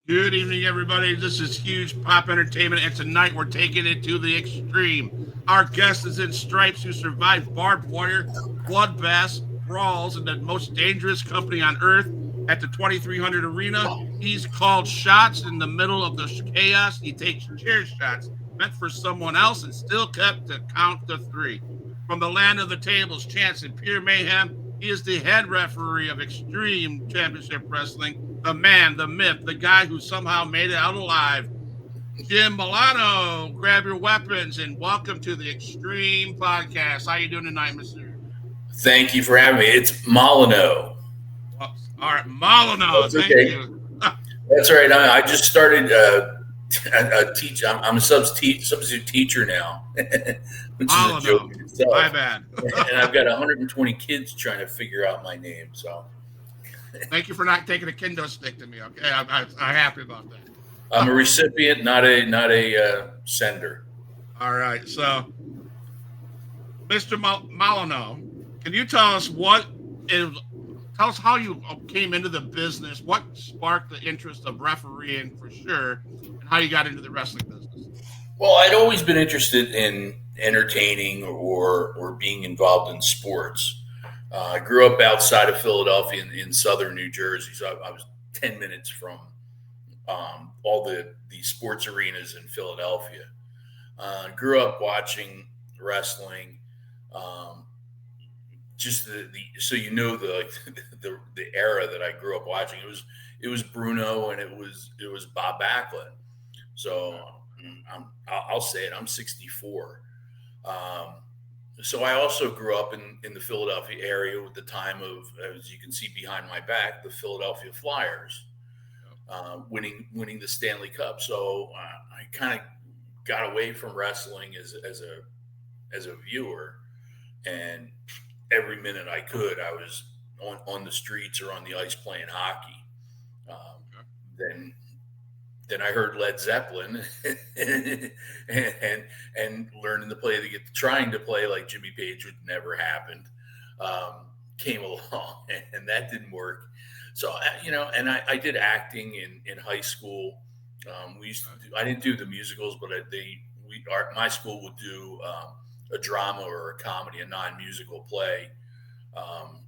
Good evening, everybody. This is Huge Pop Entertainment, and tonight we're taking it to the extreme. Our guest is in stripes who survived barbed wire, bloodbaths, brawls, and the most dangerous company on earth at the 2300 arena. He's called shots in the middle of the chaos. He takes chair shots meant for someone else and still kept to count to three. From the land of the tables, chants, and pure mayhem, he is the head referee of Extreme Championship Wrestling, the man, the myth, the guy who somehow made it out alive. Jim Molineaux, grab your weapons and welcome to the Extreme Podcast. How you doing tonight, Mister? Thank you for having me. It's Molineaux. Well, all right, Molineaux. That's Thank okay. you. That's right. I just started a teach. I'm a substitute teacher now, which is a joke Molineaux. in My itself. bad. And I've got 120 kids trying to figure out my name. So Thank you for not taking a kendo stick to me. Okay, I'm happy about I'm that. a recipient, not a sender. All right, so Mr. Molineaux, can you tell us what is tell us how you came into the business, what sparked the interest of refereeing for sure, and how you got into the wrestling business. Well, I'd always been interested in entertaining or being involved in sports. I grew up outside of Philadelphia in southern New Jersey, so I was 10 minutes from all the sports arenas in Philadelphia. Grew up watching wrestling. Um, just the so you know the like the era that I grew up watching. It was Bruno and it was Bob Backlund. So I'll say it. I'm 64. Um, so I also grew up in the Philadelphia area with the time of, as you can see behind my back, the Philadelphia Flyers winning the Stanley Cup. So I kind of got away from wrestling as a viewer, and every minute I could, I was on the streets or on the ice playing hockey. Um, then then I heard Led Zeppelin and learning to play trying to play like Jimmy Page, would never happened. Came along and that didn't work. So and I did acting in high school. We used to do, I didn't do the musicals, but my school would do a drama or a comedy, a non-musical play um,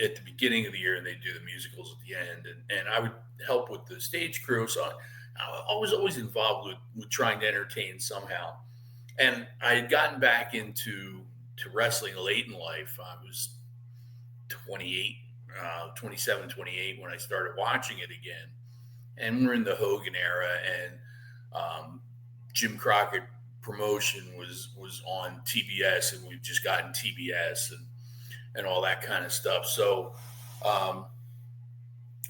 at the beginning of the year, and they'd do the musicals at the end, and I would help with the stage crew. So I was always involved with trying to entertain somehow. And I had gotten back to wrestling late in life. I was 28, 27, 28 when I started watching it again. And we're in the Hogan era, and Jim Crockett promotion was on TBS, and we've just gotten TBS and all that kind of stuff. So um,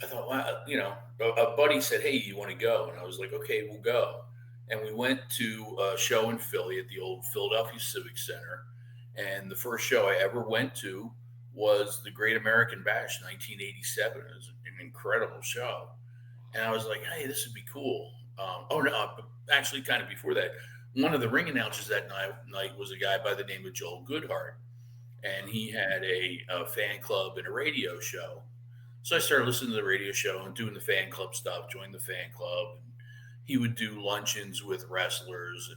I thought, well, a buddy said, "Hey, you want to go?" And I was like, "Okay, we'll go." And we went to a show in Philly at the old Philadelphia Civic Center. And the first show I ever went to was the Great American Bash, 1987. It was an incredible show. And I was like, "Hey, this would be cool." Oh no, actually, kind of before that, one of the ring announcers that night was a guy by the name of Joel Goodhart, and he had a fan club and a radio show. So I started listening to the radio show and doing the fan club stuff, joined the fan club. And he would do luncheons with wrestlers.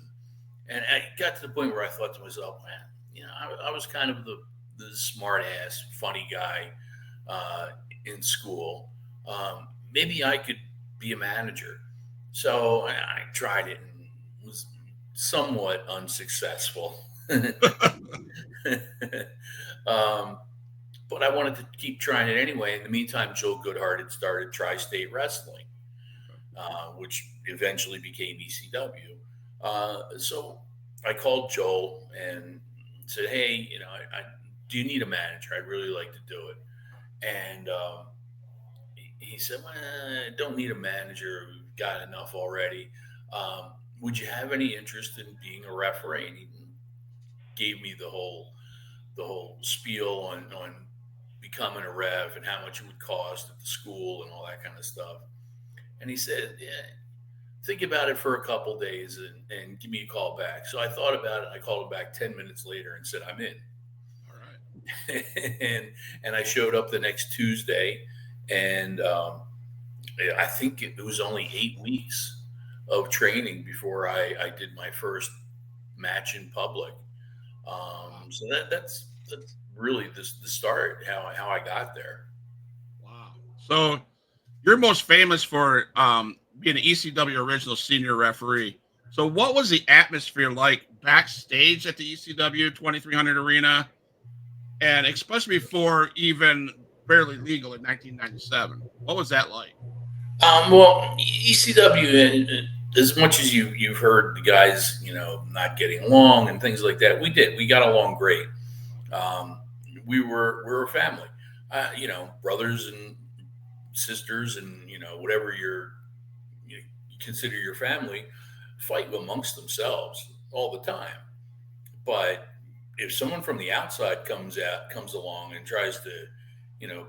And I got to the point where I thought to myself, man, I was kind of the smart ass, funny guy in school. Maybe I could be a manager. So I tried it and was somewhat unsuccessful. um, but I wanted to keep trying it anyway. In the meantime, Joe Goodhart had started Tri-State Wrestling, which eventually became ECW. So I called Joel and said, "Hey, do you need a manager? I'd really like to do it." And he said, "Well, I don't need a manager. We've got enough already. Would you have any interest in being a referee?" And he gave me the whole spiel on becoming a ref and how much it would cost at the school and all that kind of stuff. And he said, "Yeah, think about it for a couple days and give me a call back." So I thought about it. I called him back 10 minutes later and said, "I'm in." All right. and and I showed up the next Tuesday, and I think it was only 8 weeks of training before I did my first match in public. Wow. So that's really the start how I got there. Wow. So you're most famous for being an ECW original senior referee. So what was the atmosphere like backstage at the ECW 2300 Arena, and especially before even barely legal in 1997? What was that like? Well, ECW, as much as you've heard the guys, not getting along and things like that, we did. We got along great. Okay. Um, we were a family, brothers and sisters, and whatever you consider your family, fight amongst themselves all the time. But if someone from the outside comes along and tries to,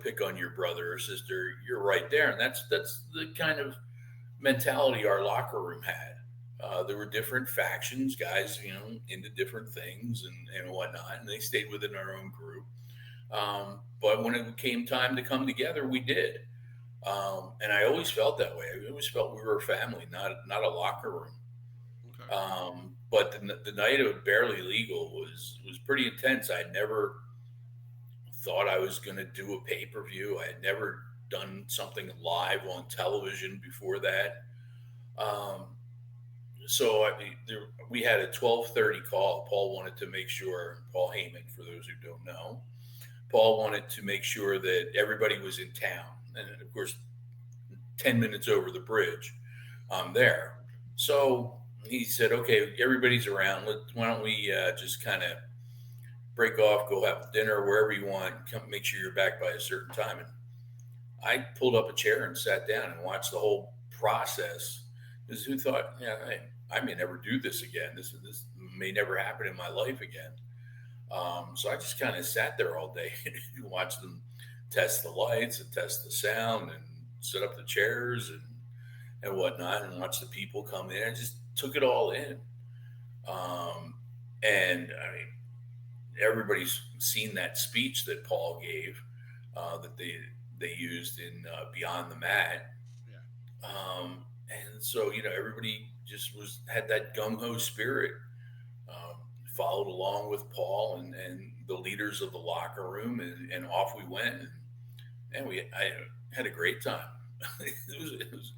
pick on your brother or sister, you're right there, and that's the kind of mentality our locker room had. There were different factions, guys, into different things and whatnot, and they stayed within our own group. But when it came time to come together, we did. And I always felt that way. I always felt we were a family, not a locker room. Okay. But the night of Barely Legal was pretty intense. I never thought I was going to do a pay per view. I had never done something live on television before that. Um, so we had a 12:30 call. Paul wanted to make sure, Paul Heyman, for those who don't know, Paul wanted to make sure that everybody was in town, and of course, 10 minutes over the bridge, I'm there. So he said, "Okay, everybody's around. Why don't we just kind of break off, go have dinner wherever you want. Come, make sure you're back by a certain time." And I pulled up a chair and sat down and watched the whole process. Because who thought, yeah, I may never do this again. This may never happen in my life again. So I just kind of sat there all day and watched them test the lights and test the sound and set up the chairs and whatnot, and watch the people come in. I just took it all in. Um, and I mean, everybody's seen that speech that Paul gave, that they used in Beyond the Mat. Yeah. And so everybody just had that gung ho spirit, um, followed along with Paul and the leaders of the locker room, and off we went, and I had a great time. It was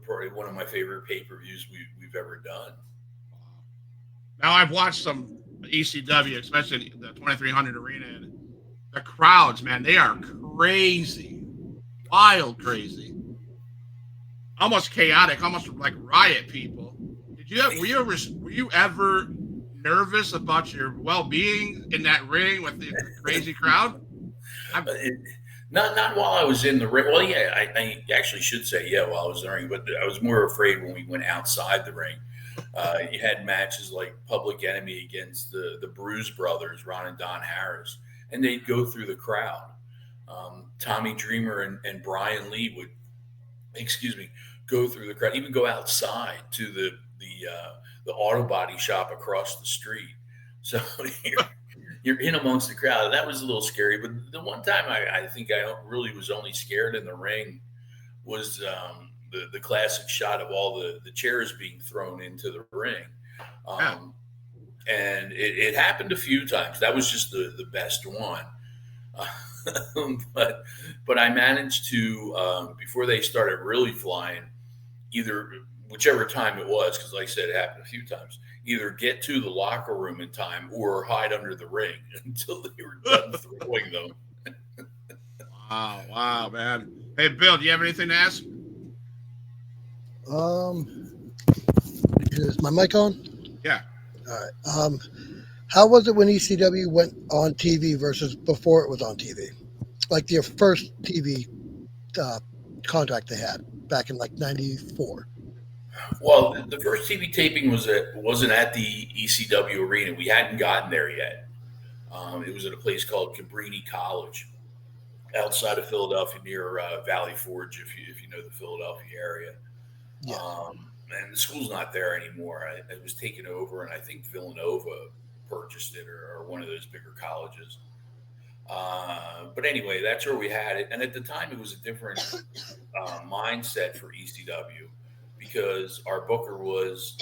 probably one of my favorite pay per views we've ever done. Wow. Now I've watched some ECW, especially the 2300 Arena, and the crowds, man, they are crazy, wild, crazy, almost chaotic, almost like riot people. Were you ever nervous about your well being in that ring with the crazy crowd? I'm, It, not while I was in the ring. Well, yeah, I actually should say yeah while I was in the ring, but I was more afraid when we went outside the ring. You had matches like Public Enemy against the Bruise Brothers, Ron and Don Harris, and they'd go through the crowd. Tommy Dreamer and Brian Lee would, excuse me, go through the crowd, even go outside to the auto body shop across the street. So you're in amongst the crowd. And that was a little scary. But the one time I think I really was only scared in the ring was the classic shot of all the chairs being thrown into the ring. yeah. Um, and it happened a few times. That was just the best one. but I managed to, before they started really flying, either whichever time it was, because like I said, it happened a few times, either get to the locker room in time or hide under the ring until they were done throwing them. Wow, wow, man. Hey, Bill, do you have anything to ask? Um, is my mic on? Yeah. All right. How was it when ECW went on TV versus before it was on TV? Like their first TV uh, contract they had back in like '94. Well, the first TV taping wasn't at the ECW arena. We hadn't gotten there yet. It was at a place called Cabrini College outside of Philadelphia, near Valley Forge, if you know the Philadelphia area. Yes. And the school's not there anymore. It was taken over, and I think Villanova purchased it, or one of those bigger colleges. But anyway, that's where we had it. And at the time, it was a different mindset for ECW because our booker was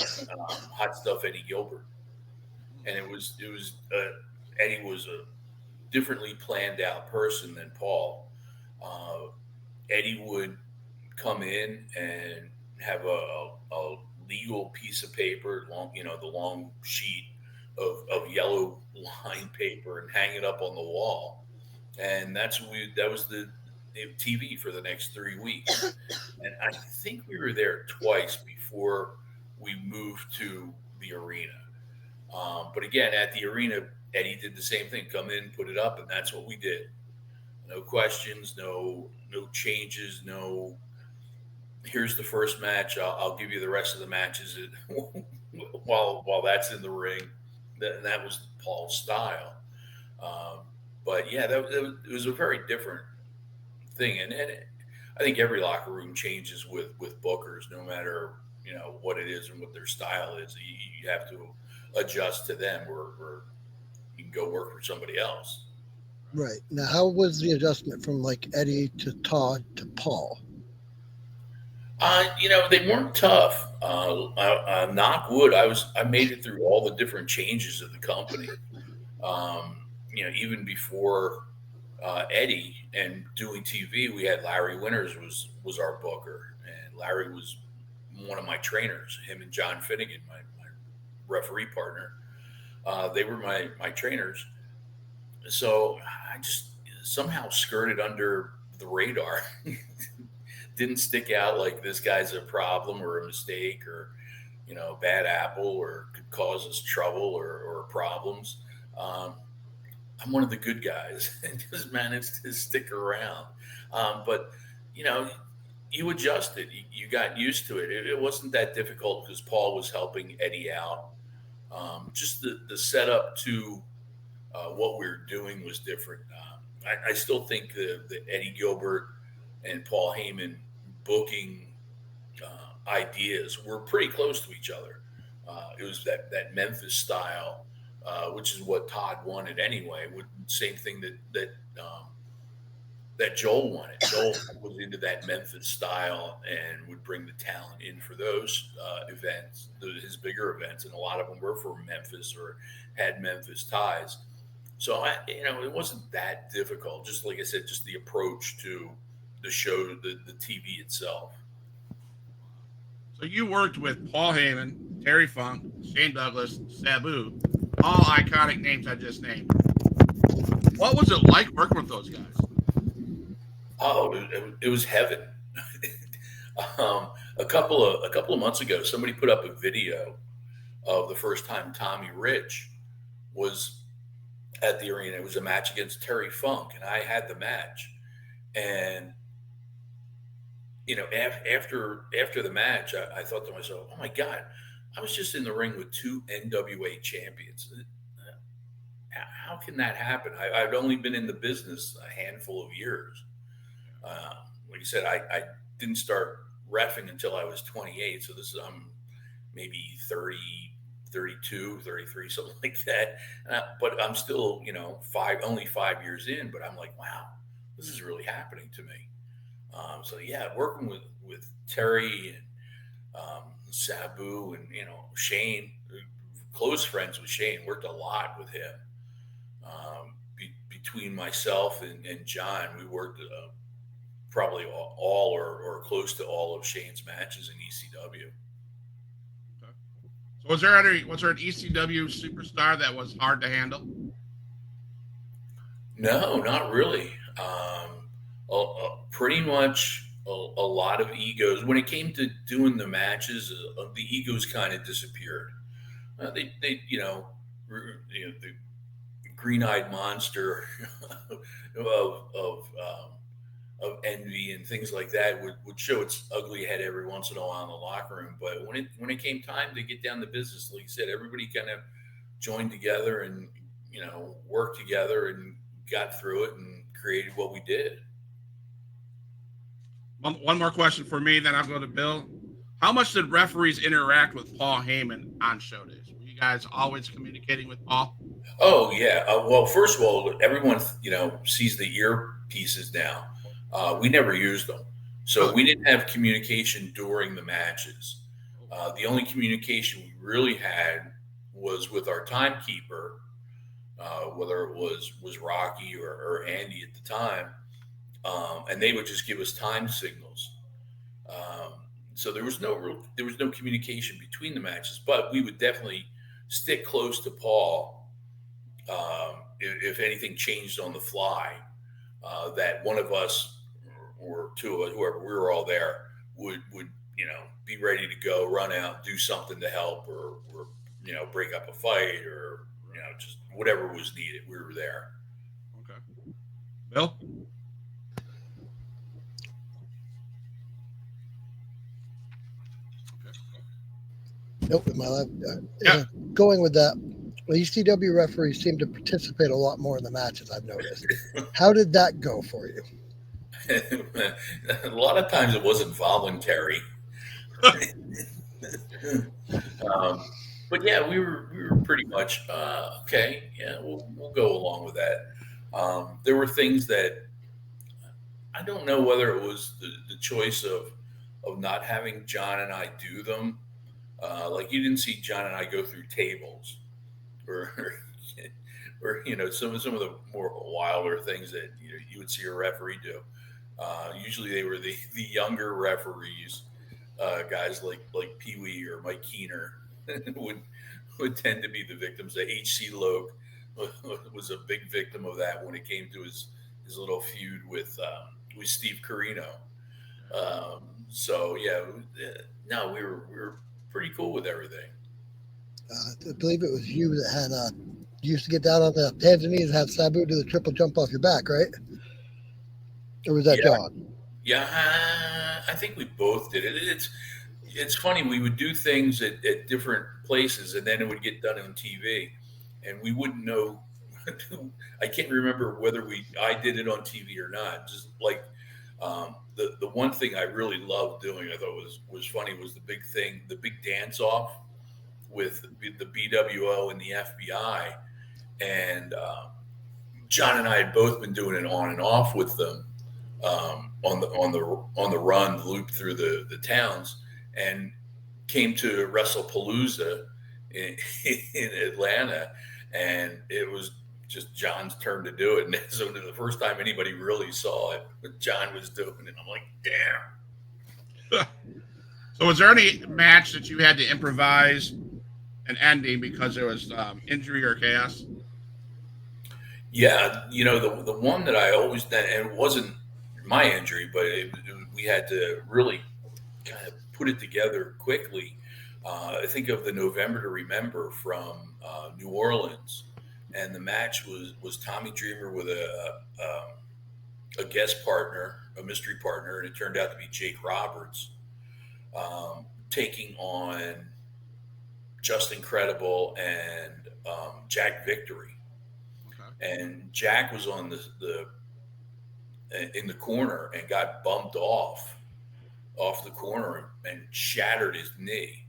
Hot Stuff Eddie Gilbert, and Eddie was a differently planned out person than Paul. Uh, Eddie would come in and have a legal piece of paper, the long sheet of yellow line paper, and hang it up on the wall. And that was the TV for the next 3 weeks. And I think we were there twice before we moved to the arena. But again, at the arena, Eddie did the same thing: come in, put it up, and that's what we did. No questions, no changes, no. Here's the first match. I'll give you the rest of the matches while that's in the ring. That was Paul's style. Um, but yeah, it was a very different thing, and I think every locker room changes with bookers, no matter what it is and what their style is. You have to adjust to them, or you can go work for somebody else. Right. Now, how was the adjustment from like Eddie to Todd to Paul? They weren't tough. Knock wood. I made it through all the different changes of the company. Even before Eddie and doing TV, we had Larry Winters was our booker, and Larry was one of my trainers. Him and John Finnegan, my referee partner, they were my trainers. So I just somehow skirted under the radar. Didn't stick out like this guy's a problem or a mistake or bad apple or could cause us trouble or problems. I'm one of the good guys and just managed to stick around. But you know, you adjusted. You got used to it. It wasn't that difficult because Paul was helping Eddie out. Just the setup to what we were doing was different. I still think the Eddie Gilbert and Paul Heyman booking ideas were pretty close to each other. It was that Memphis style, which is what Todd wanted anyway. Same thing that Joel wanted. Joel was into that Memphis style and would bring the talent in for those events, his bigger events, and a lot of them were from Memphis or had Memphis ties. So it wasn't that difficult. Just like I said, just the approach to the show, the TV itself. So you worked with Paul Heyman, Terry Funk, Shane Douglas, Sabu, all iconic names I just named. What was it like working with those guys? Oh, it was heaven. A couple of months ago, somebody put up a video of the first time Tommy Rich was at the arena. It was a match against Terry Funk, and I had the match. And after the match, I thought to myself, "Oh my God, I was just in the ring with two NWA champions. How can that happen?" I've only been in the business a handful of years. Like I said, I didn't start reffing until I was 28. So this is maybe 30, 32, 33, something like that. But I'm still, only 5 years in, but I'm like, wow, this is really happening to me. So yeah, working with Terry and Sabu and, Shane, close friends with Shane, worked a lot with him. Between myself and John, we worked probably all or close to all of Shane's matches in ECW. Okay. So was there an ECW superstar that was hard to handle? No, not really. Pretty much a lot of egos. When it came to doing the matches, the egos kind of disappeared. They the green-eyed monster of envy and things like that would show its ugly head every once in a while in the locker room. But when it came time to get down to business, like you said, everybody kind of joined together and worked together and got through it and created what we did. One more question for me, then I'll go to Bill. How much did referees interact with Paul Heyman on show days? Were you guys always communicating with Paul? Oh yeah. Well, first of all, everyone sees the earpieces now. We never used them, so Really? we didn't have communication during the matches. Oh, The only communication we really had was with our timekeeper, whether it was Rocky or Andy at the time, and they would just give us time signals. Um, so there was no communication between the matches, but we would definitely stick close to Paul if anything changed on the fly. That one of us or two of us, whoever, we were all there, would be ready to go, run out, do something to help, or break up a fight, or just whatever was needed. We were there. okay. Bill? Okay. Nope, my left. Yeah. Going with that, the ECW referees seem to participate a lot more in the matches. I've noticed. How did that go for you? A lot of times it wasn't voluntary. um, but yeah, we were pretty much okay. Yeah, we'll go along with that. There were things that I don't know whether it was the choice of not having John and I do them. Like you didn't see John and I go through tables, or or some of the more wilder things that you would see a referee do. Usually they were the younger referees, guys like Pee Wee or Mike Keener would tend to be the victims. The H.C. Logue was a big victim of that when it came to his little feud with Steve Carino. So yeah, no, we were pretty cool with everything. I believe it was you that had you used to get down on the hands and knees and have Sabu do the triple jump off your back, right? Or was that Yeah, John? yeah, I think we both did it. It's funny. We would do things at different places, and then it would get done on TV, and we wouldn't know. I can't remember whether I did it on TV or not. Just like the one thing I really loved doing, I thought was funny, was the big dance off with the BWO and the FBI, and John and I had both been doing it on and off with them, on the run loop through the towns, and came to WrestlePalooza in, in Atlanta, and it was just John's turn to do it. And so the first time anybody really saw it, John was doing it. I'm like, damn. So, was there any match that you had to improvise an ending because there was injury or chaos? Yeah, the one that I always did, and it wasn't my injury, but we had to really kind of put it together quickly. I think of the November to Remember from New Orleans, and the match was Tommy Dreamer with a guest partner, a mystery partner, and it turned out to be Jake Roberts, taking on Just Incredible and Jack Victory. Okay. And Jack was on the in the corner and got bumped off the corner and shattered his knee,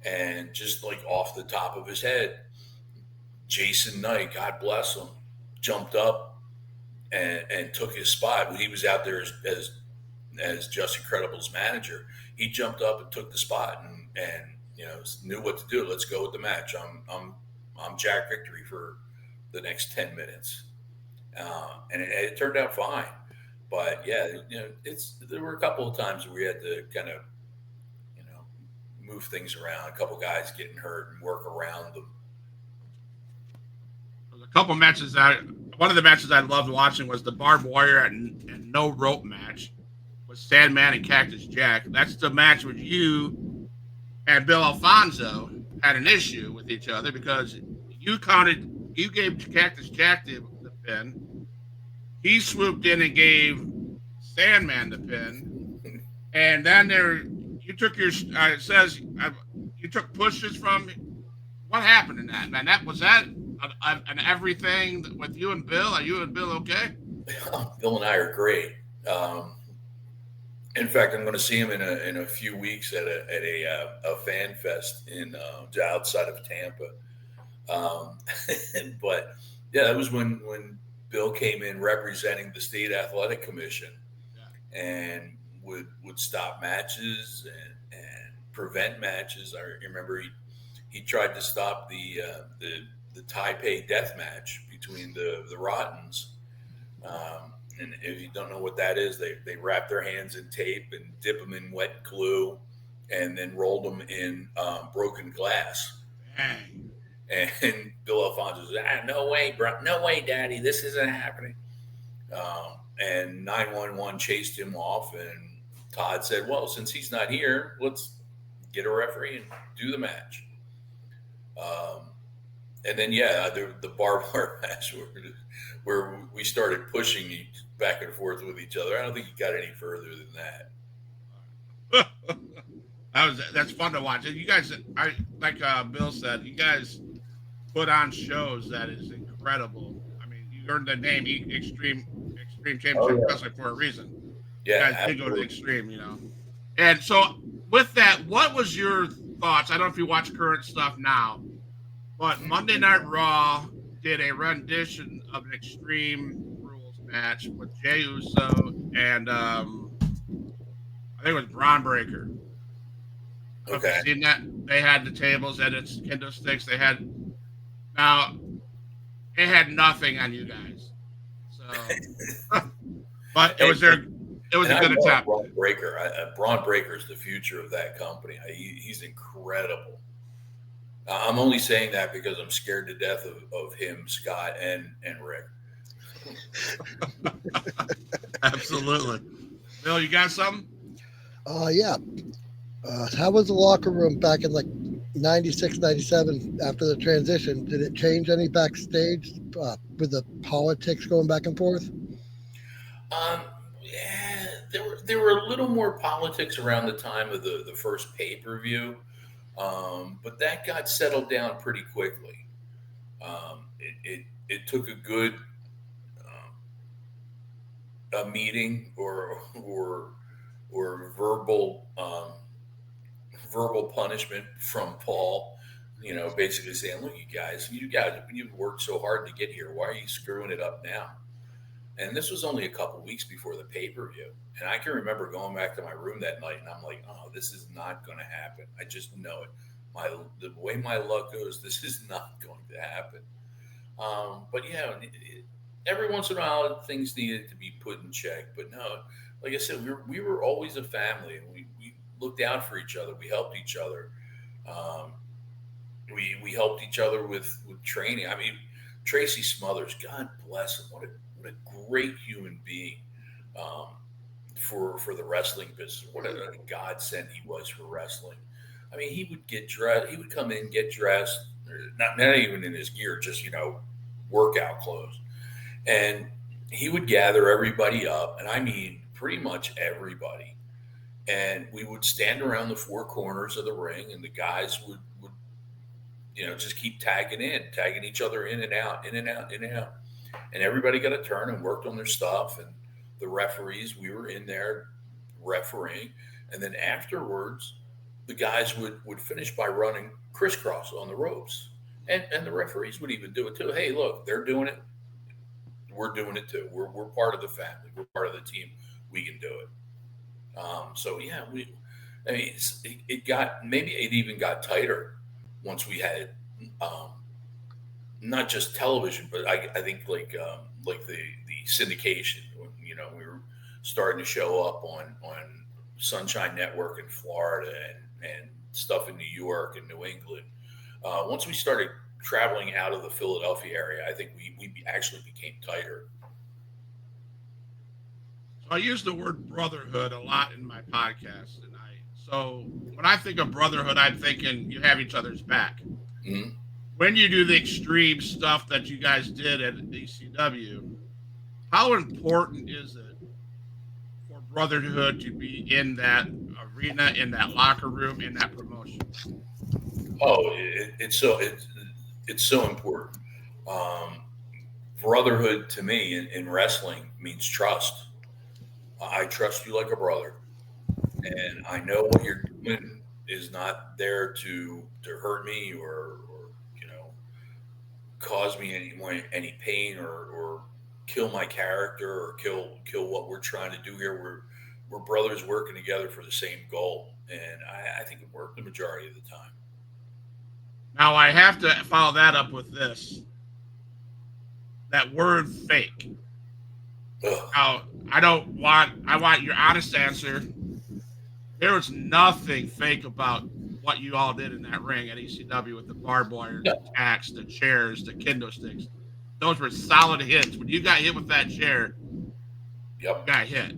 and just like off the top of his head, Jason Knight, God bless him, jumped up and took his spot when he was out there as Just Incredible's manager. He jumped up and took the spot, and knew what to do. Let's go with the match. I'm Jack Victory for the next 10 minutes, and it turned out fine. But yeah, there were a couple of times where we had to kind of you know move things around. A couple guys getting hurt and work around them. There was a couple matches one of the matches I loved watching was the barbed wire and no rope match with Sandman and Cactus Jack. That's the match where you and Bill Alfonso had an issue with each other because you gave Cactus Jack the pin. He swooped in and gave Sandman the pin, and then you took your it says you took pushes from. What happened in that, man? That an everything with you and Bill. Are you and Bill okay? Bill and I are great. In fact, I'm going to see him in a few weeks at a fan fest in outside of Tampa. Um, but yeah, that was when Bill came in representing the state athletic commission Yeah. and would stop matches and prevent matches. I remember he tried to stop the Taipei death match between the Rottens. And if you don't know what that is, they wrap their hands in tape and dip them in wet glue, and then rolled them in broken glass. Dang. And Bill Alfonso said, "No way, bro, no way, Daddy, this isn't happening." And 911 chased him off, and Todd said, "Well, since he's not here, let's get a referee and do the match." Um, and then yeah, the barbed wire match where we started pushing back and forth with each other. I don't think he got any further than that. That's fun to watch. And you guys, I like Bill said, you guys put on shows that is incredible. I mean, you earned the name Extreme Oh Championship yeah, Wrestling for a reason. You yeah, guys did go to the absolutely. extreme, you know. And so, with that, what was your thoughts? I don't know if you watch current stuff now, but Monday Night Raw did a rendition of an Extreme Rules match with Jey Uso and I think it was Braun Breaker. I don't know if Okay. you've seen that. They had the tables and its kendo sticks. They had now it had nothing on you guys. So, but it And, was their it was and a I good love attempt. Braun Breaker. Braun Breaker is the future of that company. He's incredible. I'm only saying that because I'm scared to death of him, Scott, and Rick. Absolutely. Bill, you got something? Yeah. How was the locker room back in like 96, 97 after the transition? Did it change any backstage with the politics going back and forth? Yeah, there were a little more politics around the time of the first pay per view, but that got settled down pretty quickly. It took a good a meeting or verbal punishment from Paul. Basically saying, "Look, you guys, you've worked so hard to get here. Why are you screwing it up now?" And this was only a couple weeks before the pay per view. And I can remember going back to my room that night, and I'm like, "Oh, this is not going to happen. I just know it. The way my luck goes, this is not going to happen." But yeah, every once in a while, things needed to be put in check. But no, like I said, we were always a family, and we looked out for each other. We helped each other. Um, we helped each other with training. I mean, Tracy Smothers, God bless him. What a great human being um, for the wrestling business. What a godsend he was for wrestling. I mean, he would get dressed. He would come in, get dressed, not even in his gear, just workout clothes, and he would gather everybody up, and I mean, pretty much everybody. And we would stand around the four corners of the ring, and the guys would just keep tagging each other in and out, in and out, in and out. And everybody got a turn and worked on their stuff. And the referees, we were in there refereeing. And then afterwards, the guys would finish by running crisscross on the ropes. And the referees would even do it too. Hey, look, they're doing it. We're doing it too. We're part of the family. We're part of the team. We can do it. So yeah, I mean, it got maybe it even got tighter once we had um, not just television, but I think like the syndication. We were starting to show up on Sunshine Network in Florida and stuff in New York and New England. Once we started traveling out of the Philadelphia area, I think we actually became tighter. So I use the word brotherhood a lot in my podcast, and so when I think of brotherhood, I'm thinking you have each other's back. Mhm. When you do the extreme stuff that you guys did at ECW, how important is it for brotherhood to be in that arena, in that locker room, in that promotion? Oh, it's so important. Um, Brotherhood to me in wrestling means trust. I trust you like a brother, and I know what you're doing is not there to hurt me or cause me any pain or kill my character or kill what we're trying to do here. We're brothers working together for the same goal, and I think it worked the majority of the time. Now I have to follow that up with this. That word fake. Ugh. Now I want your honest answer. There was nothing fake about what you all did in that ring at ECW with the barbed wire, the No. tacks, the chairs, the kendo sticks. Those were solid hits. When you got hit with that chair, you Yep. got hit.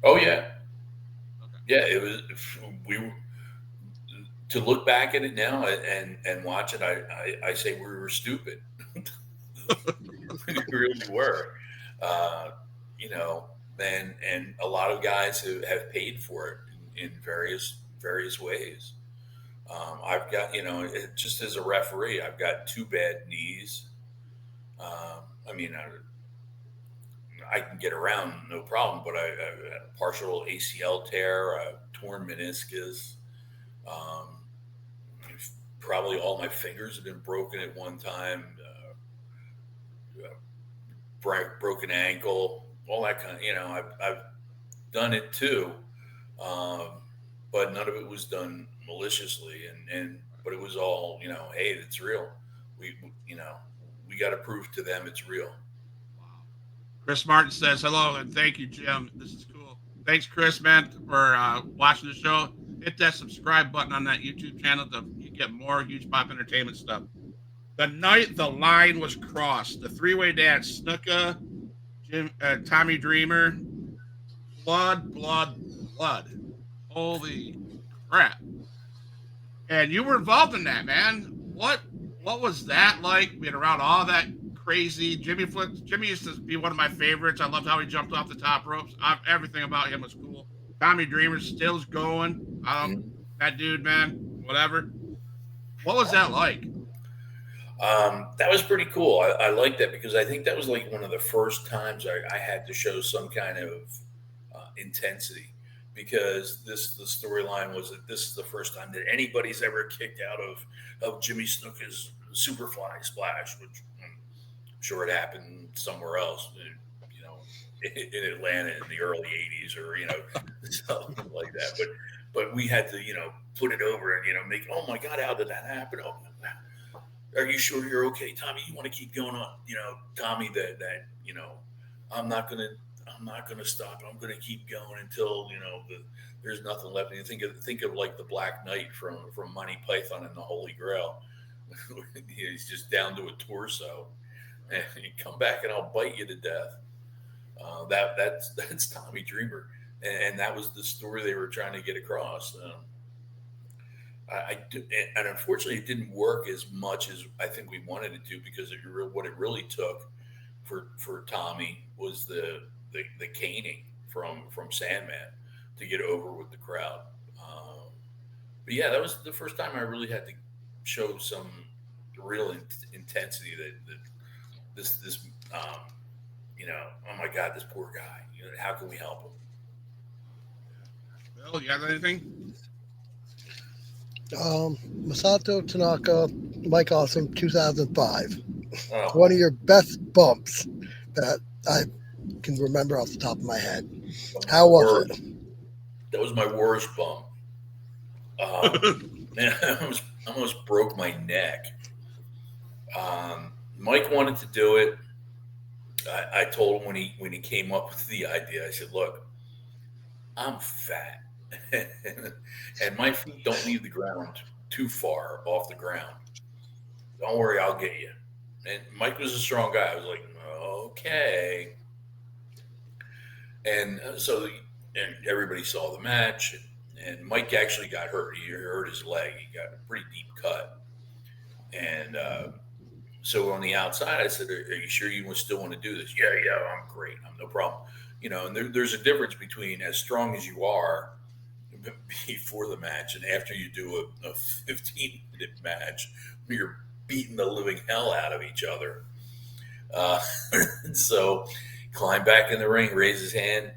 Oh yeah. Okay. Yeah. It was. We To look back at it now and watch it. I say we were stupid. We really were. Uh, you know, and a lot of guys who have paid for it in various ways. I've got, just as a referee, I've got two bad knees. I mean, I can get around no problem, but I had a partial ACL tear, a torn meniscus. Um, Probably all my fingers have been broken at one time. Broken ankle, all that kind of. I've done it too, um, but none of it was done maliciously, and but it was all, hey, it's real. We got to prove to them it's real. Wow. Chris Martin says hello and thank you, Jim. This is cool. Thanks, Chris, man, for watching the show. Hit that subscribe button on that YouTube channel to you get more Huge Pop Entertainment stuff. The night the line was crossed, the three-way dance, Snuka, Tommy Dreamer, blood. Holy crap! And you were involved in that, man. What was that like? Being around all that crazy Jimmy used to be one of my favorites. I loved how he jumped off the top ropes. Everything about him was cool. Tommy Dreamer still's going. That dude, man. Whatever. What was that like? That was pretty cool. I like that because I think that was like one of the first times I had to show some kind of intensity, because the storyline was that this is the first time that anybody's ever kicked out of Jimmy Snuka's Superfly Splash, which I'm sure it happened somewhere else, in Atlanta in the early '80s, or something like that. But we had to put it over and make, oh my God, how did that happen? Oh, are you sure you're okay, Tommy? You want to keep going on? Tommy, that I'm not gonna stop. I'm gonna keep going until there's nothing left. And think of like the Black Knight from Monty Python and the Holy Grail. He's just down to a torso, and you come back and I'll bite you to death. That's Tommy Dreamer, and that was the story they were trying to get across. And unfortunately, it didn't work as much as I think we wanted it to, because what it really took for Tommy was the caning from Sandman to get over with the crowd. But yeah, that was the first time I really had to show some real intensity. That this oh my God, this poor guy. How can we help him? Bill, you got anything? Masato Tanaka, Mike Awesome, 2005. Oh. One of your best bumps that I can remember off the top of my head. How was it? That was my worst bump. Man, I almost broke my neck. Mike wanted to do it. I told him when he came up with the idea, I said, "Look, I'm fat, and my feet don't leave the ground too far off the ground. Don't worry, I'll get you." And Mike was a strong guy. I was like, "Okay." And and everybody saw the match, and Mike actually got hurt. He hurt his leg. He got a pretty deep cut. And so on the outside, I said, "Are you sure you still want to do this?" Yeah, I'm great. I'm no problem. And there's a difference between as strong as you are before the match and after you do a 15-minute match where you're beating the living hell out of each other. So climb back in the ring, raise his hand,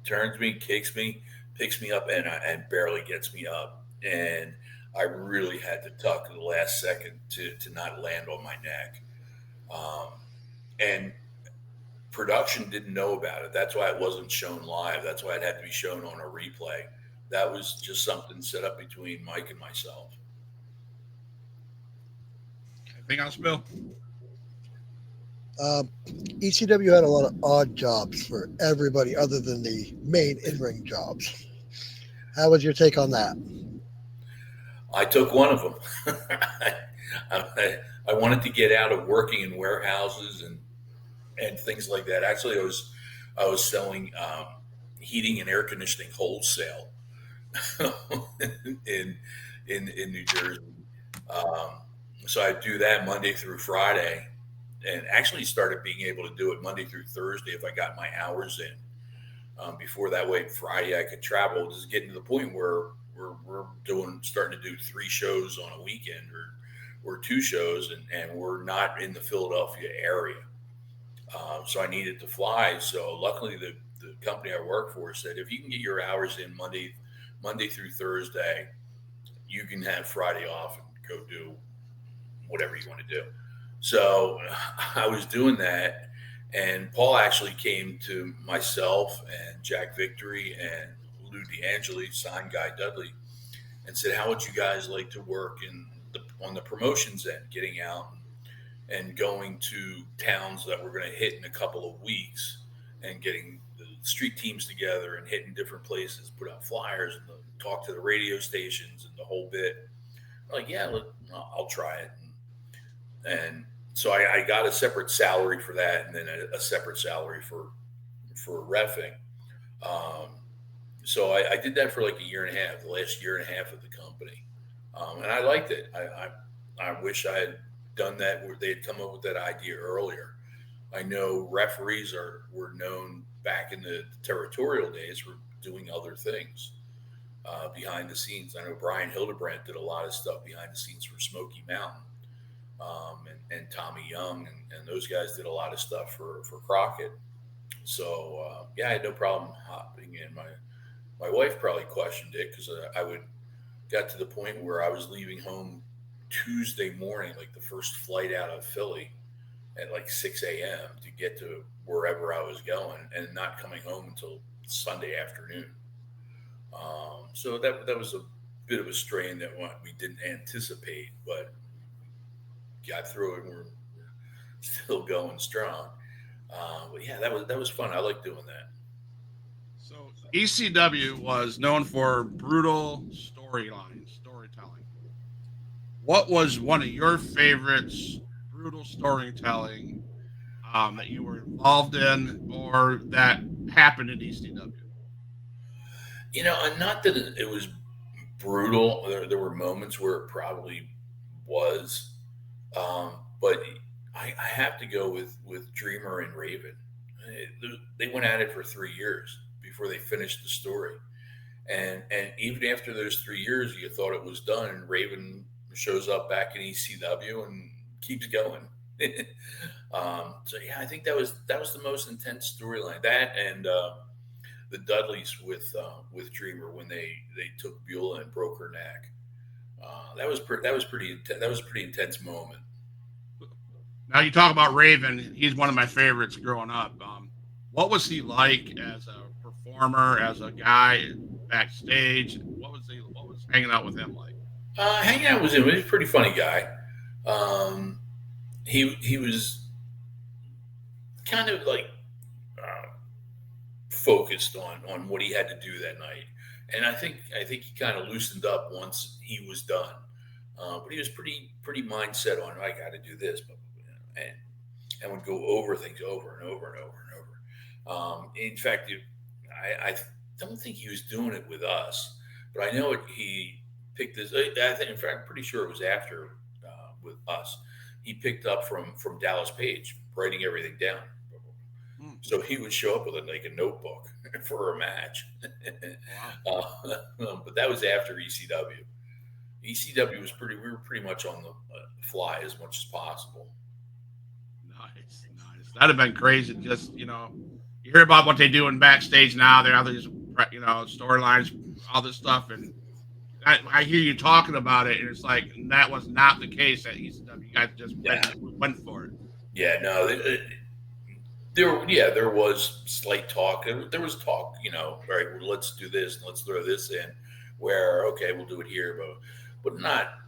turns me, kicks me, picks me up, and barely gets me up. And I really had to tuck at the last second to not land on my neck. And production didn't know about it. That's why it wasn't shown live. That's why it had to be shown on a replay. That was just something set up between Mike and myself. Anything else, Bill? ECW had a lot of odd jobs for everybody other than the main in-ring jobs. How was your take on that? I took one of them. I wanted to get out of working in warehouses and things like that. Actually, I was selling heating and air conditioning wholesale in New Jersey. So I do that Monday through Friday, and actually started being able to do it Monday through Thursday if I got my hours in. Before that way, Friday I could travel. Just getting to the point where we're starting to do 3 shows on a weekend or 2 shows, and we're not in the Philadelphia area. So I needed to fly. So luckily, the company I work for said, if you can get your hours in Monday through Thursday, you can have Friday off and go do whatever you want to do. So I was doing that, and Paul actually came to myself and Jack Victory and Lou D'Angeli, signed Guy Dudley, and said, how would you guys like to work on the promotions end, getting out and going to towns that we're going to hit in a couple of weeks and getting the street teams together and hitting different places, put out flyers and talk to the radio stations and the whole bit. I'm like, yeah, I'll try it. And so I got a separate salary for that, and then a separate salary for reffing. So I did that for like a year and a half, the last year and a half of the company. And I liked it. I wish I had done that where they had come up with that idea earlier. I know referees were known back in the territorial days for doing other things behind the scenes. I know Brian Hildebrandt did a lot of stuff behind the scenes for Smoky Mountain, and Tommy Young, and those guys did a lot of stuff for Crockett. So yeah, I had no problem hopping in. My wife probably questioned it because I got to the point where I was leaving home Tuesday morning, like the first flight out of Philly at like 6 a.m. to get to wherever I was going, and not coming home until Sunday afternoon. So that was a bit of a strain that we didn't anticipate, but got through it, and we're still going strong. But yeah, that was fun. I like doing that. So ECW was known for brutal storytelling. What was one of your favorites, brutal storytelling, that you were involved in or that happened in ECW? Not that it was brutal. There were moments where it probably was, but I have to go with Dreamer and Raven. They went at it for 3 years before they finished the story, and even after those 3 years, you thought it was done, and Raven shows up back in ECW and keeps going. So yeah, I think that was the most intense storyline. That and the Dudleys with Dreamer when they took Beulah and broke her neck. That was pretty intense moment. Now you talk about Raven. He's one of my favorites growing up. What was he like as a performer, as a guy backstage? What was hanging out with him like? Hanging out with him, he was a pretty funny guy. He was kind of like focused on what he had to do that night, and I think he kind of loosened up once he was done. But he was pretty mindset on, I got to do this, and would go over things over and over and over and over. In fact, I don't think he was doing it with us, but I know he picked this. I think, in fact, I'm pretty sure it was after with us. He picked up from Dallas Page, writing everything down. So he would show up with a notebook for a match. But that was after ECW. ECW was we were pretty much on the fly as much as possible. Nice. That'd have been crazy. Just, you hear about what they do in backstage now. They have these, storylines, all this stuff, and I hear you talking about it, and it's like that was not the case at ECW. You guys just went for it. Yeah, no, there was slight talk. There was talk, all right, well, let's do this and let's throw this in. Where okay, we'll do it here, but not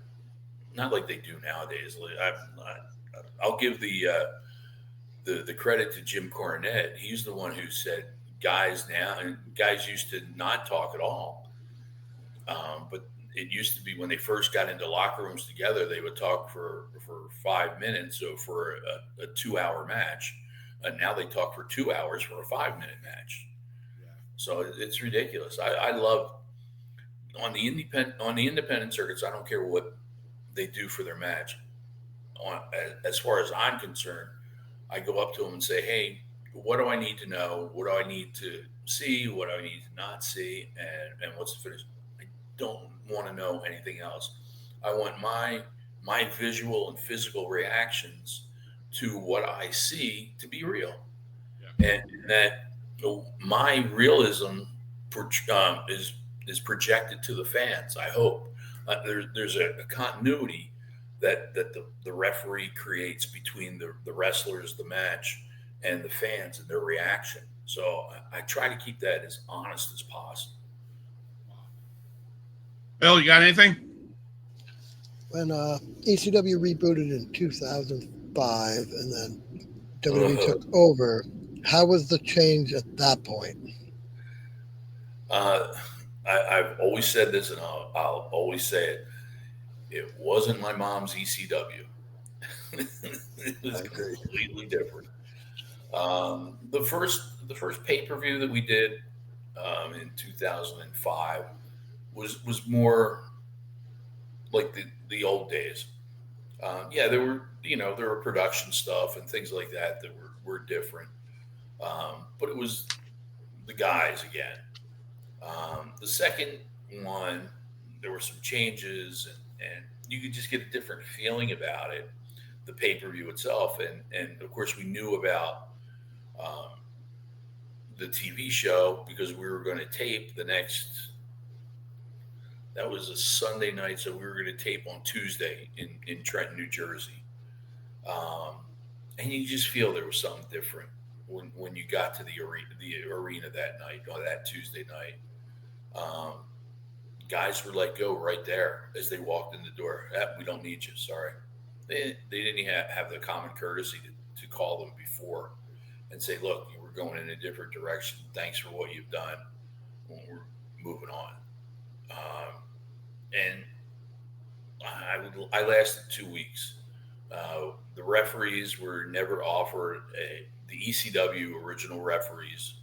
like they do nowadays. I'll give the credit to Jim Cornette. He's the one who said guys used to not talk at all. But it used to be when they first got into locker rooms together, they would talk for 5 minutes, so for a 2-hour match. And now they talk for 2 hours for a 5-minute match. Yeah. So it's ridiculous. I love on the independent circuits. I don't care what they do for their match. As far as I'm concerned, I go up to them and say, "Hey, what do I need to know? What do I need to see? What do I need to not see? And what's the finish?" I don't want to know anything else. I want my visual and physical reactions to what I see to be real, and that my realism is projected to the fans. I hope there's a continuity that the referee creates between the wrestlers, the match, and the fans and their reaction. So I try to keep that as honest as possible. Bill, you got anything? When ECW rebooted in 2005 and then WWE took over, how was the change at that point? I've always said this, and I'll always say it. It wasn't my mom's ECW. It was completely different. The first pay-per-view that we did in 2005 was more like the old days. There were production stuff and things like that were different. But it was the guys again. The second one, there were some changes and you could just get a different feeling about it, the pay-per-view itself. And of course we knew about the TV show because we were going to tape that was a Sunday night. So we were going to tape on Tuesday in Trenton, New Jersey. And you just feel there was something different when you got to the arena that night, or that Tuesday night. Guys were let go right there as they walked in the door. We don't need you. Sorry. They didn't have the common courtesy to call them before and say, "Look, we're going in a different direction. Thanks for what you've done. We're moving on." And I lasted 2 weeks. The referees were never offered the ECW original referees.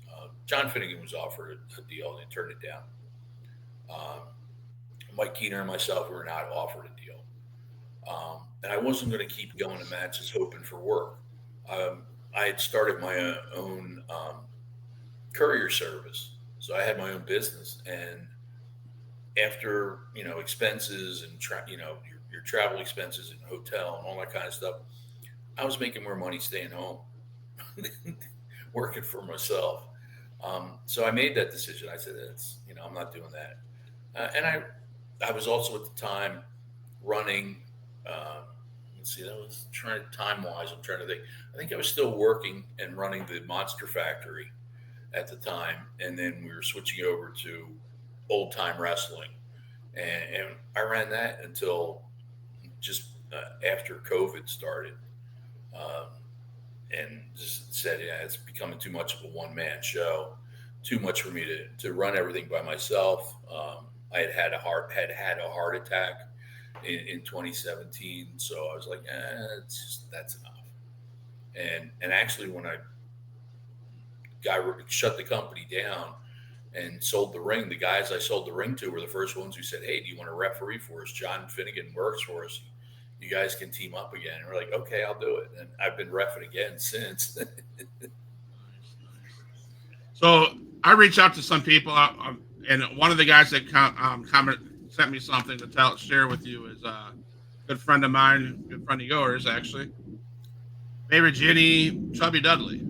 John Finnegan was offered a deal and they turned it down. Mike Keener and myself were not offered a deal. And I wasn't going to keep going to matches hoping for work. I had started my own courier service. So I had my own business. And after, expenses and, your travel expenses and hotel and all that kind of stuff, I was making more money staying home, working for myself. So I made that decision. I said, I'm not doing that. And I was also at the time running, that was time-wise, I'm trying to think. I think I was still working and running the Monster Factory at the time. And then we were switching over to old-time wrestling. And I ran that until just after COVID started. And just said, it's becoming too much of a one-man show, too much for me to run everything by myself. I had a heart attack in 2017, so I was like, that's enough. And actually, when I shut the company down and sold the ring, the guys I sold the ring to were the first ones who said, "Hey, do you want to referee for us? John Finnegan works for us. You guys can team up again." And we're like, "Okay, I'll do it." And I've been reffing again since. So I reached out to some people, and one of the guys that sent me something to share with you is a good friend of mine, good friend of yours, actually. Mary Ginny Chubby Dudley.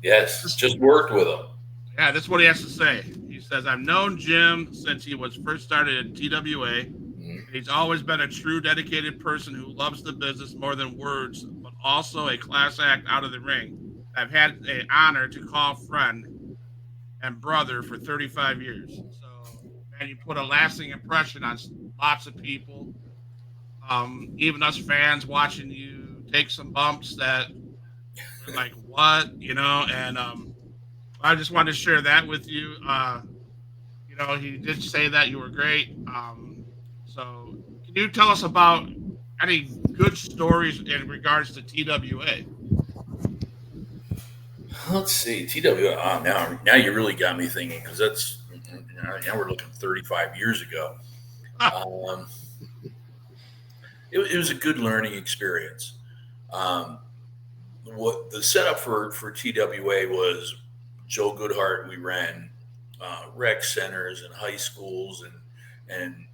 Yes, just worked with him. Yeah, that's what he has to say. He says, I've known Jim since he was first started at TWA. And he's always been a true dedicated person who loves the business more than words, but also a class act out of the ring. I've had the honor to call friend and brother for 35 years. So, man, you put a lasting impression on lots of people. Even us fans watching you take some bumps that we're like, what, and I just wanted to share that with you. He did say that you were great. So can you tell us about any good stories in regards to TWA? Let's see, TWA. Now you really got me thinking, because that's now we're looking 35 years ago. Um, it was a good learning experience. Um, what the setup for TWA was, Joe Goodhart. We ran rec centers and high schools, and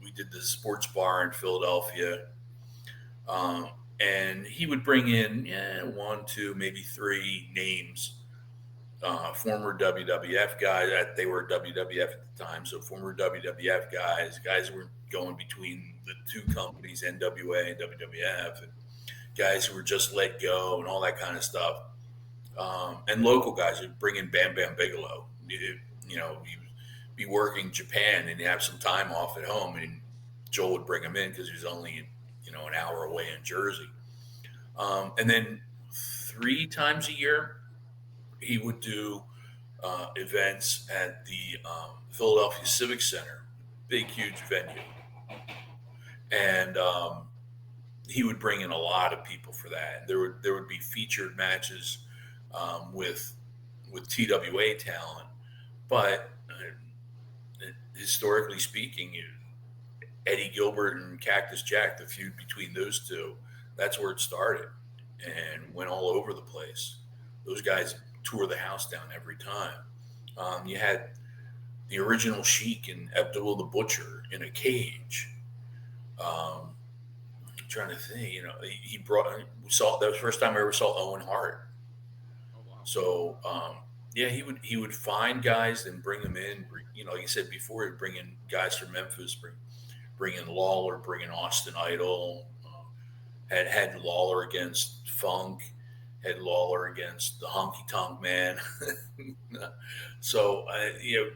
we did the sports bar in Philadelphia. Um, and he would bring in one, two, maybe three names, former WWF guys. They were WWF at the time, so former WWF guys were going between the two companies, NWA and WWF, and guys who were just let go and all that kind of stuff. And local guys would bring in Bam Bam Bigelow. He'd be working Japan and have some time off at home, and Joel would bring him in because he was only an hour away in Jersey. And then 3 times a year, he would do events at the Philadelphia Civic Center, big, huge venue. And he would bring in a lot of people for that. There would be featured matches with TWA talent, but historically speaking, Eddie Gilbert and Cactus Jack, the feud between those two, that's where it started and went all over the place. Those guys tore the house down every time. You had the original Sheik and Abdullah the Butcher in a cage. I'm trying to think, he brought, we saw, that was the first time I ever saw Owen Hart. Oh, wow. So, yeah, he would find guys and bring them in. Like I said before, he'd bring in guys from Memphis, bring in Lawler, bring in Austin Idol. Had Lawler against Funk, had Lawler against the Honky Tonk Man. So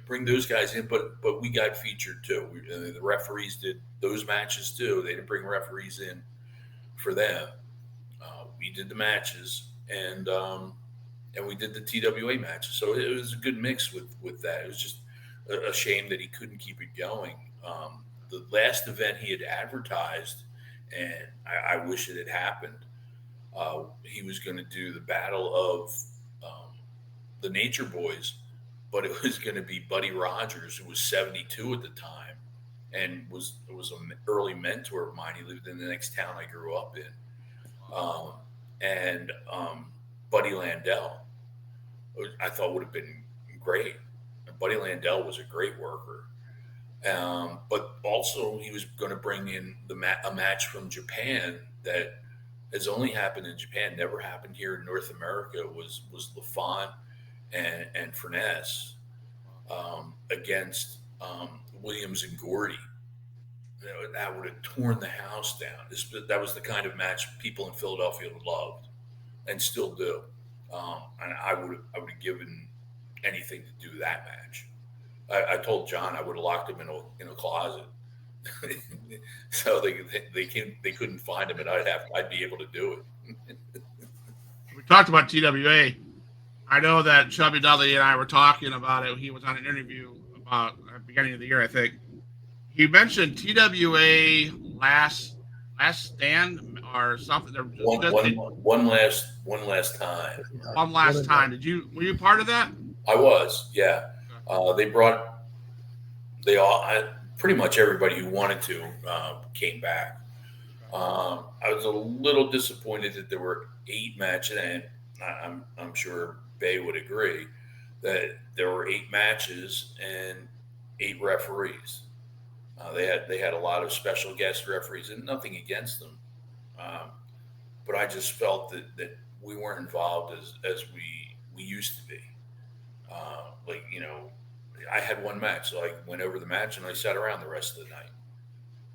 bring those guys in, but we got featured too. The referees did those matches too. They didn't bring referees in for them. We did the matches, and we did the TWA matches. So it was a good mix with that. It was just a shame that he couldn't keep it going. The last event he had advertised, and I wish it had happened. He was going to do the battle of the Nature Boys, but it was going to be Buddy Rogers, who was 72 at the time, and was an early mentor of mine. He lived in the next town I grew up in, and Buddy Landell, I thought would have been great. Buddy Landell was a great worker. But also he was going to bring in a match from Japan that has only happened in Japan, never happened here in North America. Was LaFont and Furness against Williams and Gordy. That would have torn the house down. That was the kind of match people in Philadelphia loved and still do. And I would have given anything to do that match. I told John I would have locked him in a closet, so they couldn't find him, and I'd be able to do it. We talked about TWA. I know that Chubby Dudley and I were talking about it. He was on an interview about at the beginning of the year, I think. He mentioned TWA last stand or something. One last time. One last time. Were you part of that? I was, yeah. Pretty much everybody who wanted to came back. I was a little disappointed that there were 8 matches, and I'm sure Bay would agree that there were 8 matches and 8 referees. They had a lot of special guest referees, and nothing against them, but I just felt that we weren't involved as we used to be. I had one match, so I went over the match and I sat around the rest of the night.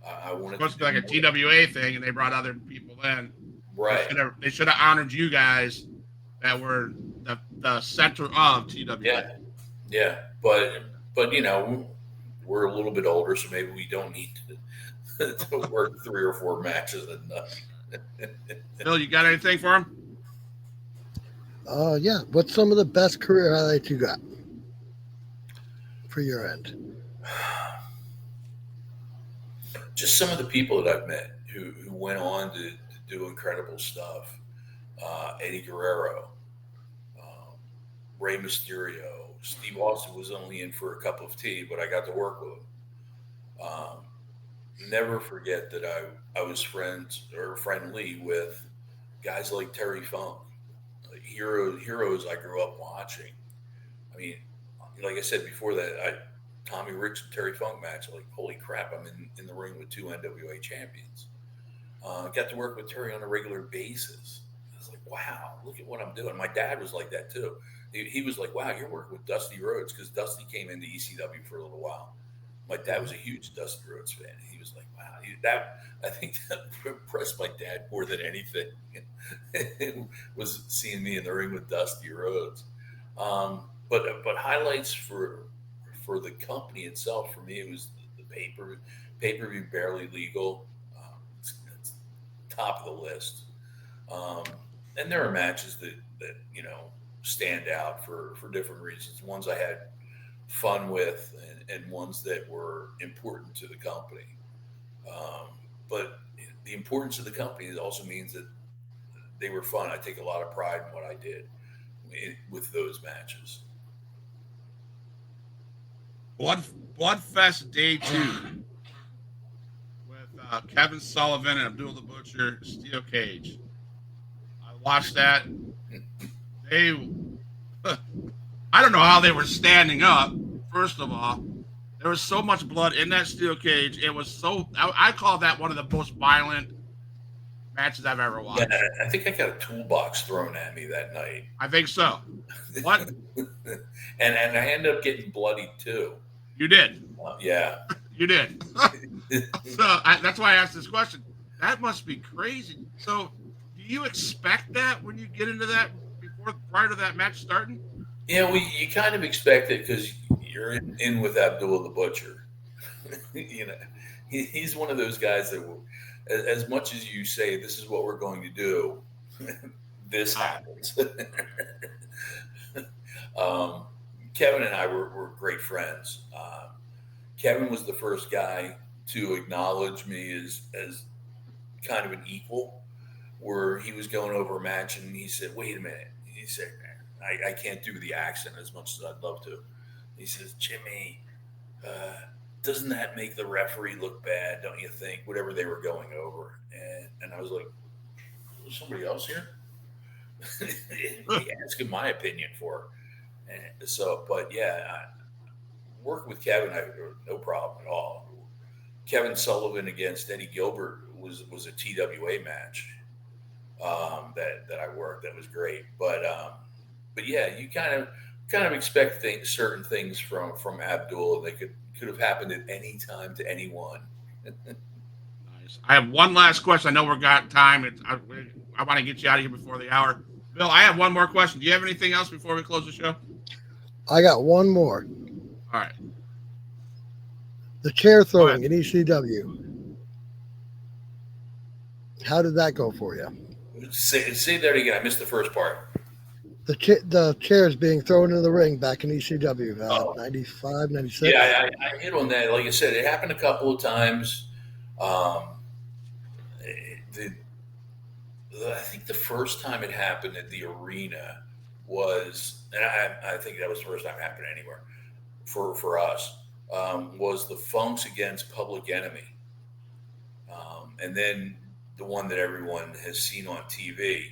I It's wanted to supposed to be do like a more. TWA thing, and they brought other people in. Right. They should have honored you guys that were the center of TWA. Yeah. Yeah. But we're a little bit older, so maybe we don't need to work 3 or 4 matches a night. Bill, you got anything for him? Yeah. What's some of the best career highlights you got for your end? Just some of the people that I've met who went on to do incredible stuff. Eddie Guerrero, um, Rey Mysterio, Steve Austin was only in for a cup of tea, but I got to work with him. Um, Never forget that I was friends or friendly with guys like Terry Funk, like heroes I grew up watching. I mean, like I said before that, Tommy Ricks and Terry Funk match, like holy crap, I'm in the ring with 2 NWA champions. Got to work with Terry on a regular basis. I was like, wow, look at what I'm doing. My dad was like that too. He was like, wow, you're working with Dusty Rhodes because Dusty came into ECW for a little while. My dad was a huge Dusty Rhodes fan. He was like, wow, that I think that impressed my dad more than anything was seeing me in the ring with Dusty Rhodes. But highlights for the company itself for me it was the pay per view barely legal. It's top of the list. Um, and there are matches that stand out for different reasons. Ones I had fun with, and ones that were important to the company. Um, but the importance of the company also means that they were fun. I take a lot of pride in what I did with those matches. Blood Bloodfest Day 2 with Kevin Sullivan and Abdul the Butcher, Steel Cage. I watched that. They, I don't know how they were standing up. First of all, there was so much blood in that steel cage. It was so. I call that one of the most violent matches I've ever Yeah, watched. I think I got a toolbox thrown at me that night. I think so. What And I ended up getting bloody too. you did, Yeah. you did. So that's why I asked this question. That must be crazy. So, do you expect that when you get into that prior to that match starting? Yeah, you kind of expect it because you're in with Abdul the Butcher. you know, he's one of those guys that will, as much as you say this is what we're going to do, this happens. um, Kevin and I were great friends. Kevin was the first guy to acknowledge me as kind of an equal, where he was going over a match and he said, "Wait a minute," he said, I can't do the accent as much as I'd love to. He says, "Jimmy, uh, doesn't that make the referee look bad? Don't you think?" Whatever they were going over, and I was like, "Was somebody else here?" He asking my opinion for, and so, but yeah, working with Kevin, I no problem at all. Kevin Sullivan against Eddie Gilbert was a TWA match that I worked. That was great, but yeah, you kind of expect certain things from Abdul, and they could have happened at any time to anyone. Nice. I have one last question. I know we're got time. I want to get you out of here before the hour. Bill, I have one more question. Do you have anything else before we close the show? I got one more. All right. The chair throwing in ECW. How did that go for you? Say that again. I missed the first part. The chairs being thrown in the ring back in ECW, Oh, 95, 96. yeah, I hit on that. Like I said, it happened a couple of times. Um, the, I think the first time it happened at the arena was, and I think that was the first time it happened anywhere for us, was the Funks against Public Enemy. And then the one that everyone has seen on TV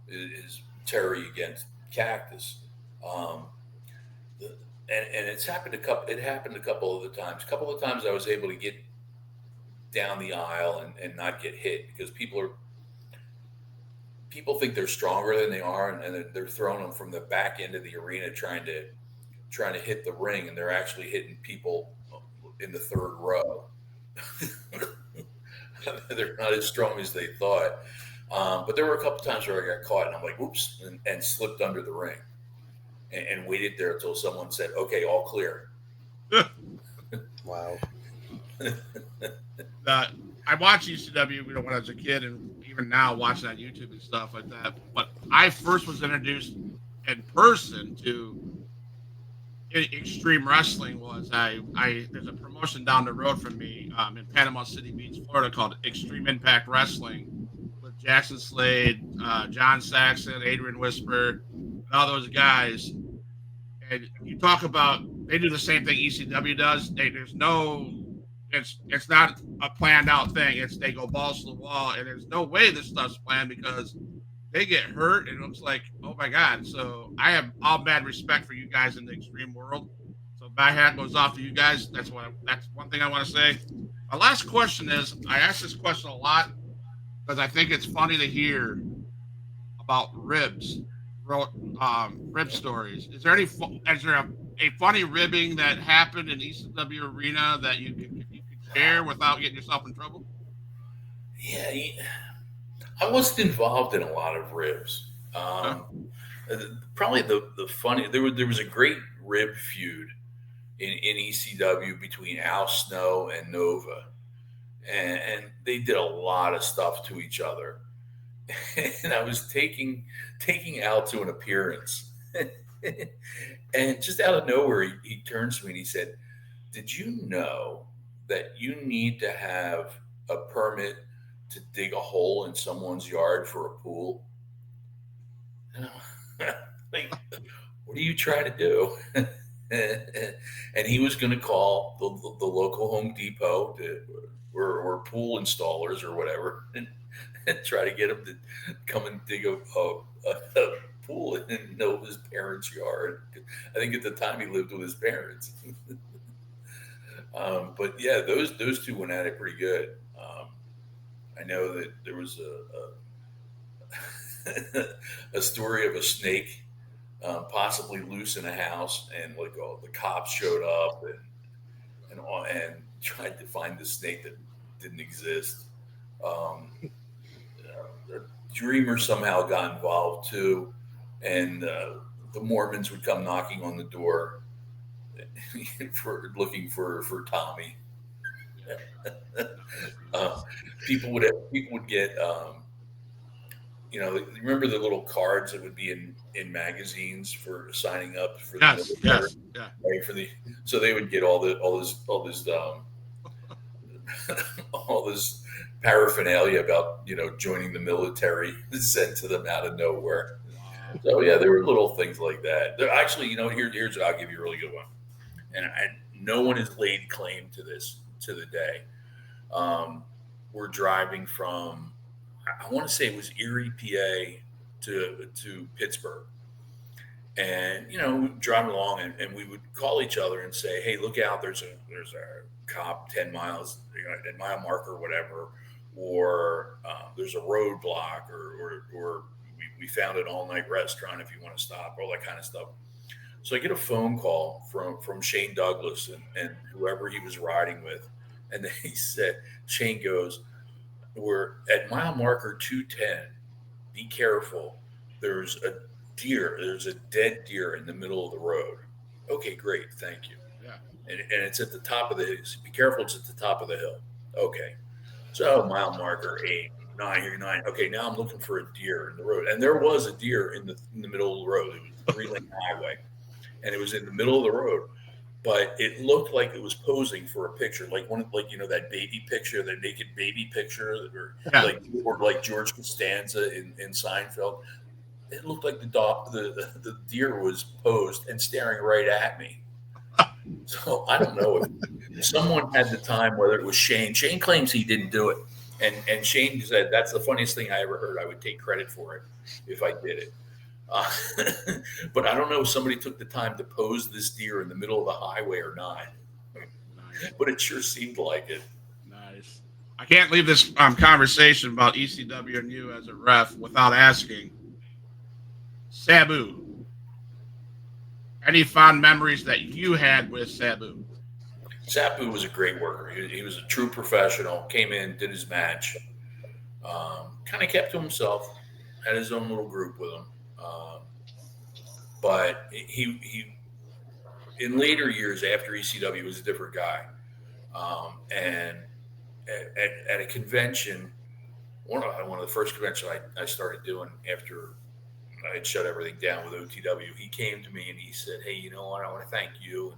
is Terry against Cactus. Um, and it's happened a couple. It happened a couple of the times. A couple of times I was able to get down the aisle and not get hit because people think they're stronger than they are, and they're throwing them from the back end of the arena trying to trying to hit the ring, and they're actually hitting people in the third row. They're not as strong as they thought. But there were a couple times where I got caught, and I'm like, "Oops," and slipped under the ring, and waited there until someone said, "Okay, all clear." Wow. I watched ECW, when I was a kid, and even now watching on YouTube and stuff like that. But I first was introduced in person to extreme wrestling was there's a promotion down the road from me in Panama City Beach, Florida, called Extreme Impact Wrestling, with Jackson Slade, John Saxon, Adrian Whisper, and all those guys. And you talk about, they do the same thing ECW does. It's not a planned out thing. They go balls to the wall, and there's no way this stuff's planned, because they get hurt, and it looks like, oh my God. So I have all mad respect for you guys in the extreme world. So my hat goes off to you guys. That's one thing I want to say. My last question is, I ask this question a lot because I think it's funny to hear about rib stories. Is there a funny ribbing that happened in ECW arena that you could share without getting yourself in trouble? Yeah, I wasn't involved in a lot of ribs. Probably the funny, there was a great rib feud in ECW between Al Snow and Nova, and they did a lot of stuff to each other. And I was taking Al to an appearance, and just out of nowhere, he turns to me and he said, "Did you know that you need to have a permit to dig a hole in someone's yard for a pool?" And I'm like, what are you trying to do? And he was going to call the local Home Depot or pool installers or whatever, and try to get him to come and dig a pool in Nova's parents' yard. I think at the time he lived with his parents. But yeah, those two went at it pretty good. I know that there was a story of a snake possibly loose in a house, and the cops showed up and tried to find the snake that didn't exist. The Dreamer somehow got involved too, and the Mormons would come knocking on the door looking for Tommy. People would get remember the little cards that would be in magazines for signing up for the military? Yeah. Right, so they would get all this all this paraphernalia about joining the military sent to them out of nowhere. So yeah, there were little things like that. There actually, here's I'll give you a really good one, and no one has laid claim to this to the day. We're driving from, I want to say it was Erie, PA to Pittsburgh. And, driving along, and we would call each other and say, "Hey, look out, there's a cop 10 miles, at mile marker or whatever, or there's a roadblock, or we found an all-night restaurant if you want to stop," all that kind of stuff. So I get a phone call from Shane Douglas and whoever he was riding with. And Shane goes, "We're at mile marker 210. Be careful. There's a dead deer in the middle of the road." Okay, great. Thank you. Yeah. And it's at the top of the hill. Be careful. It's at the top of the hill. Okay. So mile marker 8, 9. Okay, now I'm looking for a deer in the road. And there was a deer in the middle of the road. It was a 3-lane highway. And it was in the middle of the road. But it looked like it was posing for a picture, like that baby picture, that naked baby picture, or like George Costanza in Seinfeld. It looked like the deer was posed and staring right at me. So I don't know if someone had the time, whether it was Shane. Shane claims he didn't do it, and Shane said that's the funniest thing I ever heard. I would take credit for it if I did it. But I don't know if somebody took the time to pose this deer in the middle of the highway or not. Nice. But it sure seemed like it. Nice. I can't leave this conversation about ECW and you as a ref without asking Sabu. Any fond memories that you had with Sabu? Sabu was a great worker. He was a true professional. Came in, did his match, kind of kept to himself, had his own little group with him. But he in later years after ECW was a different guy. And at a convention, one of the first conventions I started doing after I had shut everything down with OTW, he came to me and he said, "Hey, you know what? I want to thank you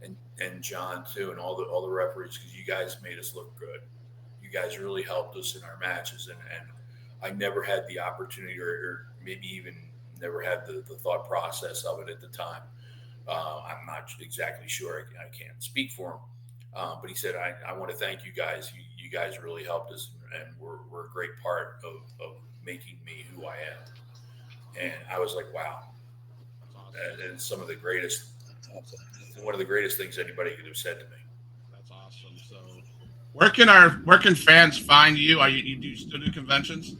and John too, and all the referees, because you guys made us look good. You guys really helped us in our matches, and I never had the opportunity, or maybe even never had the thought process of it at the time. I'm not exactly sure. I can't speak for him, but he said, I want to thank you guys. You guys really helped us, and we're a great part of making me who I am." And I was like, wow. And it's some of the greatest, one of the greatest things anybody could have said to me. That's awesome. So, where can fans find you? You do still do conventions?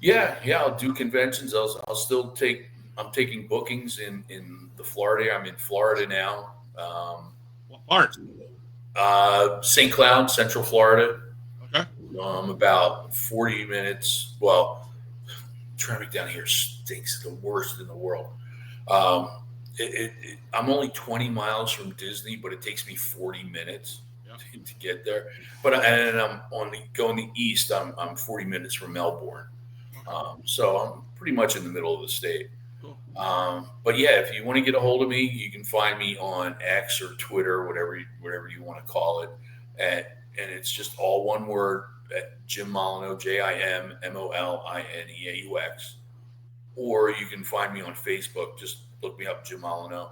Yeah, I'll do conventions. I'll still I'm taking bookings in the Florida. I'm in Florida now. What part? St. Cloud, Central Florida. Okay. About 40 minutes. Well, traffic down here stinks, the worst in the world. I'm only 20 miles from Disney, but it takes me 40 minutes to get there. And I'm going the east. I'm 40 minutes from Melbourne, so I'm pretty much in the middle of the state. Cool. But yeah, if you want to get a hold of me, you can find me on X or Twitter, whatever you want to call it, and it's just all one word. At Jim Molineaux, JimMolineaux, or you can find me on Facebook. Just look me up, Jim Molineaux,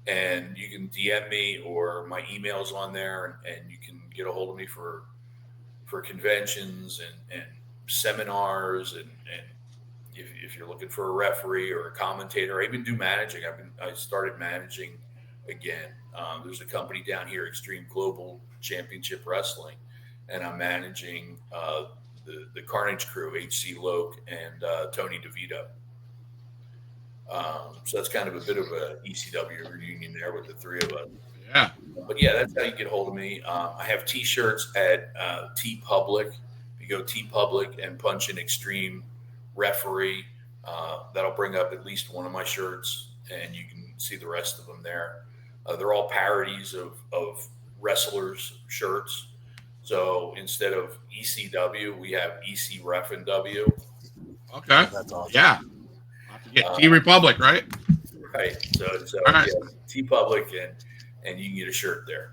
and you can DM me, or my email's on there, and you can get a hold of me for conventions and seminars, and if you're looking for a referee or a commentator. I even do managing. I started managing again. There's a company down here, Extreme Global Championship Wrestling, and I'm managing the Carnage crew, HC Loke and Tony DeVito. So that's kind of a bit of a ECW reunion there with the three of us. Yeah. But yeah, that's how you get a hold of me. I have T-shirts at TeePublic. You go TeePublic and punch in Extreme Referee. That'll bring up at least one of my shirts, and you can see the rest of them there. They're all parodies of wrestlers' shirts. So instead of ECW, we have EC Ref and W. Okay. That's awesome. Yeah. I'll have to get T Republic, right? Right. So right. Yeah, TeePublic, and you can get a shirt there.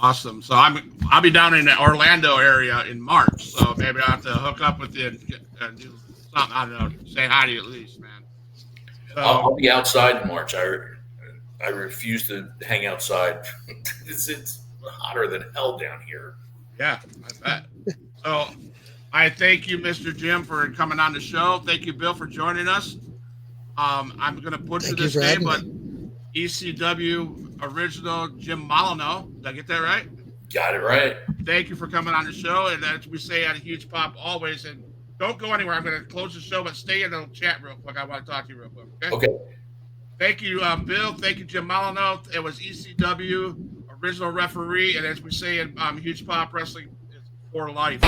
Awesome. So I'll be down in the Orlando area in March. So maybe I'll have to hook up with you and do something. I don't know. Say hi to you at least, man. So, I'll be outside in March. I refuse to hang outside. It's hotter than hell down here. Yeah, I bet. So I thank you, Mr. Jim, for coming on the show. Thank you, Bill, for joining us. I'm going to butcher this name, but ECW original Jim Molineaux. Did I get that right? Got it right. Thank you for coming on the show. And as we say at a Huge Pop always, and don't go anywhere. I'm going to close the show, but stay in the chat real quick. I want to talk to you real quick. Okay. Thank you, Bill. Thank you, Jim Molineaux. It was ECW original referee, and as we say in Huge Pop Wrestling, it's for life.